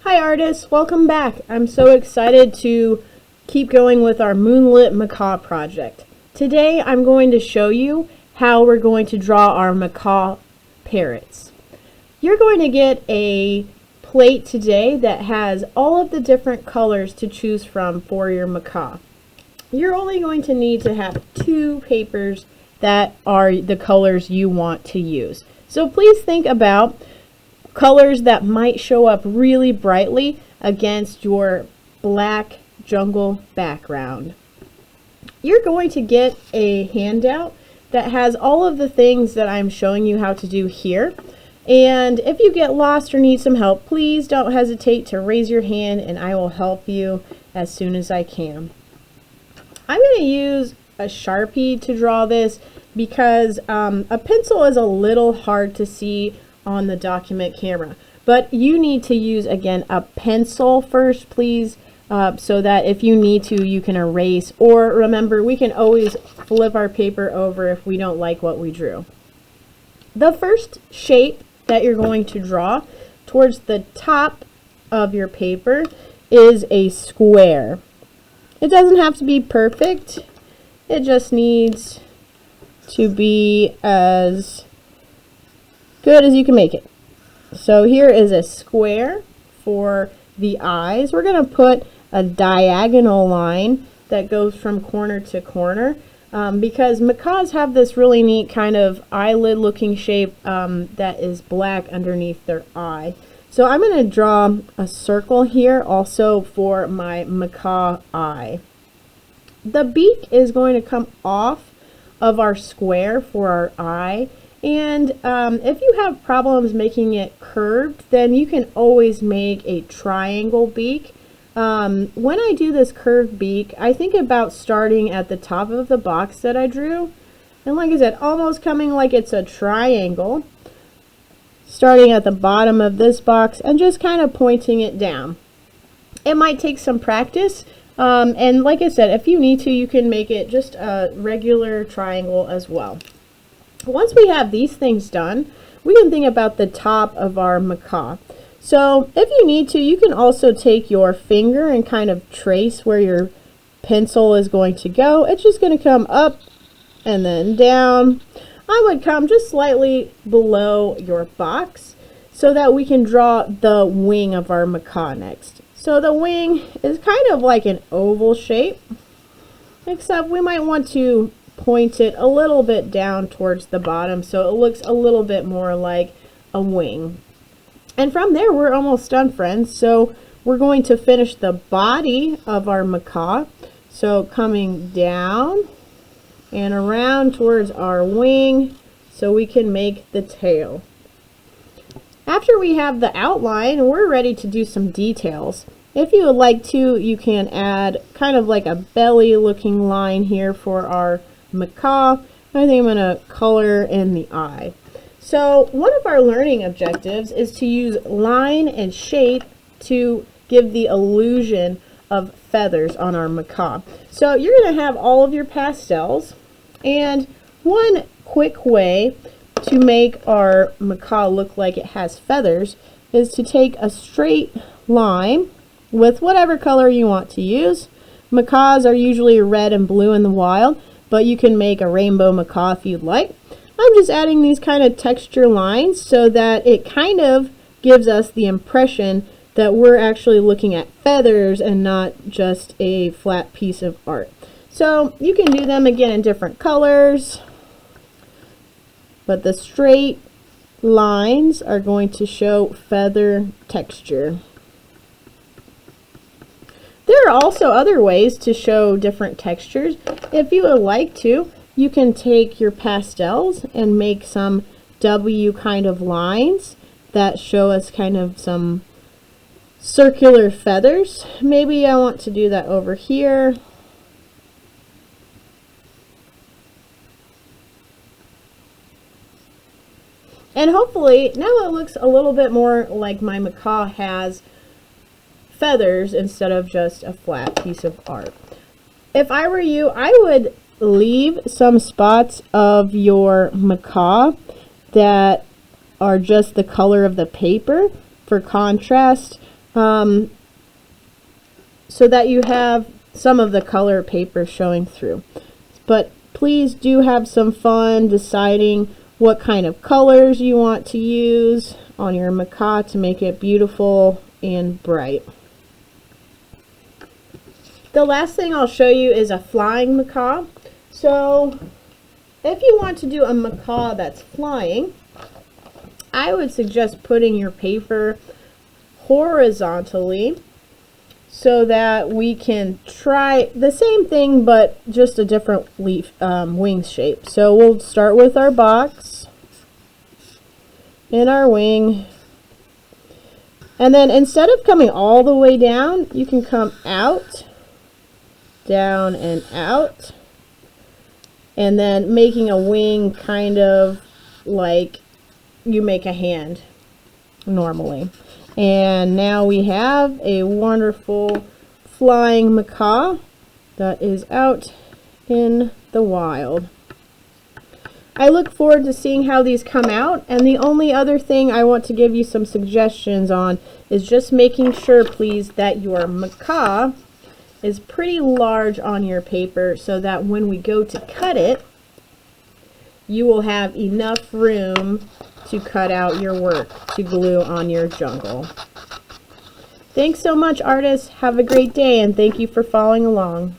Hi artists, welcome back. I'm so excited to keep going with our Moonlit Maccaw project. Today I'm going to show you how we're going to draw our Maccaw parrots. You're going to get a plate today that has all of the different colors to choose from for your Maccaw. You're only going to need to have 2 papers that are the colors you want to use. So please think about colors that might show up really brightly against your black jungle background. You're going to get a handout that has all of the things that I'm showing you how to do here. And if you get lost or need some help, please don't hesitate to raise your hand and I will help you as soon as I can. I'm going to use a Sharpie to draw this because a pencil is a little hard to see on the document camera, but you need to use again a pencil first, please, so that if you need to, you can erase, or remember, we can always flip our paper over if we don't like what we drew. The first shape that you're going to draw towards the top of your paper is a square. It doesn't have to be perfect, it just needs to be as good as you can make it. So here is a square for the eyes. We're going to put a diagonal line that goes from corner to corner because macaws have this really neat kind of eyelid looking shape that is black underneath their eye. So I'm going to draw a circle here also for my macaw eye. The beak is going to come off of our square for our eye. And if you have problems making it curved, then you can always make a triangle beak. When I do this curved beak, I think about starting at the top of the box that I drew. And like I said, almost coming like it's a triangle. Starting at the bottom of this box and just kind of pointing it down. It might take some practice. And like I said, if you need to, you can make it just a regular triangle as well. Once we have these things done, we can think about the top of our macaw. So if you need to, you can also take your finger and kind of trace where your pencil is going to go. It's just going to come up and then down. I would come just slightly below your box so that we can draw the wing of our macaw next. So the wing is kind of like an oval shape, except we might want to point it a little bit down towards the bottom so it looks a little bit more like a wing. And from there we're almost done, friends. So we're going to finish the body of our macaw. So coming down and around towards our wing so we can make the tail. After we have the outline, we're ready to do some details. If you would like to, you can add kind of like a belly looking line here for our macaw. I think I'm going to color in the eye. So one of our learning objectives is to use line and shape to give the illusion of feathers on our macaw. So you're going to have all of your pastels, and one quick way to make our macaw look like it has feathers is to take a straight line with whatever color you want to use. Macaws are usually red and blue in the wild, but you can make a rainbow macaw if you'd like. I'm just adding these kind of texture lines so that it kind of gives us the impression that we're actually looking at feathers and not just a flat piece of art. So you can do them again in different colors, but the straight lines are going to show feather texture. There are also other ways to show different textures. If you would like to, you can take your pastels and make some W kind of lines that show us kind of some circular feathers. Maybe I want to do that over here. And hopefully now it looks a little bit more like my macaw has feathers instead of just a flat piece of art. If I were you, I would leave some spots of your macaw that are just the color of the paper for contrast. so that you have some of the color paper showing through. But please do have some fun deciding what kind of colors you want to use on your macaw to make it beautiful and bright. The last thing I'll show you is a flying macaw. So if you want to do a macaw that's flying, I would suggest putting your paper horizontally so that we can try the same thing but just a different leaf wing shape. So we'll start with our box and our wing, and then instead of coming all the way down, you can come out, down and out, and then making a wing kind of like you make a hand normally. And now we have a wonderful flying macaw that is out in the wild. I look forward to seeing how these come out, and the only other thing I want to give you some suggestions on is just making sure, please, that your macaw is pretty large on your paper so that when we go to cut it, you will have enough room to cut out your work to glue on your jungle. Thanks so much, artists. Have a great day, and thank you for following along.